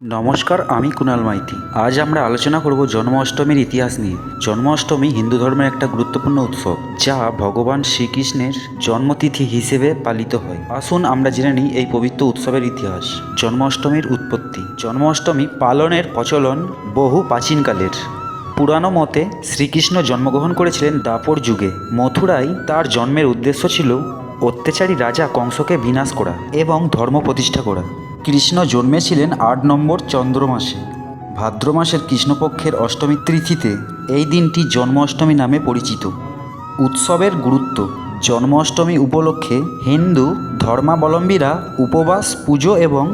নমস্কার, আমি কুণাল মাইতি। আজ আমরা আলোচনা করব জন্মাষ্টমীর ইতিহাস নিয়ে। জন্মাষ্টমী হিন্দু ধর্মের একটা গুরুত্বপূর্ণ উৎসব, যা ভগবান শ্রীকৃষ্ণের জন্মতিথি হিসেবে পালিত হয়। আসুন আমরা জেনে নিই এই পবিত্র উৎসবের ইতিহাস। জন্মাষ্টমীর উৎপত্তি। জন্মাষ্টমী পালনের প্রচলন বহু প্রাচীনকালের। পুরানো মতে শ্রীকৃষ্ণ জন্মগ্রহণ করেছিলেন দ্বাপর যুগে। মথুরায় তার জন্মের উদ্দেশ্য ছিল অত্যাচারী রাজা কংসকে বিনাশ করা এবং ধর্ম প্রতিষ্ঠা করা। কৃষ্ণ জন্মেছিলেন ৮ নম্বর চন্দ্র মাসে, ভাদ্র মাসের কৃষ্ণপক্ষের অষ্টমী তিথিতে। এই দিনটি জন্মাষ্টমী নামে পরিচিত। উৎসবের গুরুত্ব। জন্মাষ্টমী উপলক্ষে হিন্দু ধর্মাবলম্বীরা উপবাস, পুজো এবং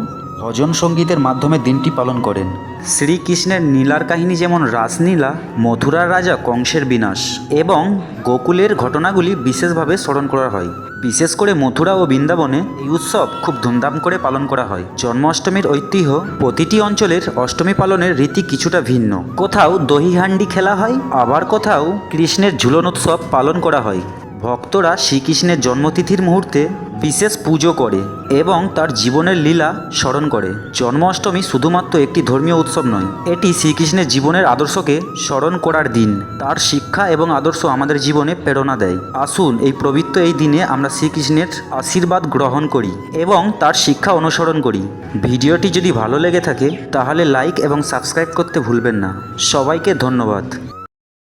ভজন সঙ্গীতের মাধ্যমে দিনটি পালন করেন। শ্রীকৃষ্ণের লীলার কাহিনী, যেমন রাসলীলা, মথুরার রাজা কংসের বিনাশ এবং গোকুলের ঘটনাগুলি বিশেষভাবে স্মরণ করা হয়। বিশেষ করে মথুরা ও বৃন্দাবনে এই উৎসব খুব ধুমধাম করে পালন করা হয়। জন্মাষ্টমীর ঐতিহ্য। প্রতিটি অঞ্চলের অষ্টমী পালনের রীতি কিছুটা ভিন্ন। কোথাও দহি হান্ডি খেলা হয়, আবার কোথাও কৃষ্ণের ঝুলন উৎসব পালন করা হয়। ভক্তরা শ্রীকৃষ্ণের জন্মতিথির মুহূর্তে বিশেষ পুজো করে এবং তার জীবনের লীলা স্মরণ করে। জন্মাষ্টমী শুধুমাত্র একটি ধর্মীয় উৎসব নয়, এটি শ্রীকৃষ্ণের জীবনের আদর্শকে স্মরণ করার দিন। তার শিক্ষা এবং আদর্শ আমাদের জীবনে প্রেরণা দেয়। আসুন এই পবিত্র এই দিনে আমরা শ্রীকৃষ্ণের আশীর্বাদ গ্রহণ করি এবং তার শিক্ষা অনুসরণ করি। ভিডিওটি যদি ভালো লেগে থাকে তাহলে লাইক এবং সাবস্ক্রাইব করতে ভুলবেন না। সবাইকে ধন্যবাদ।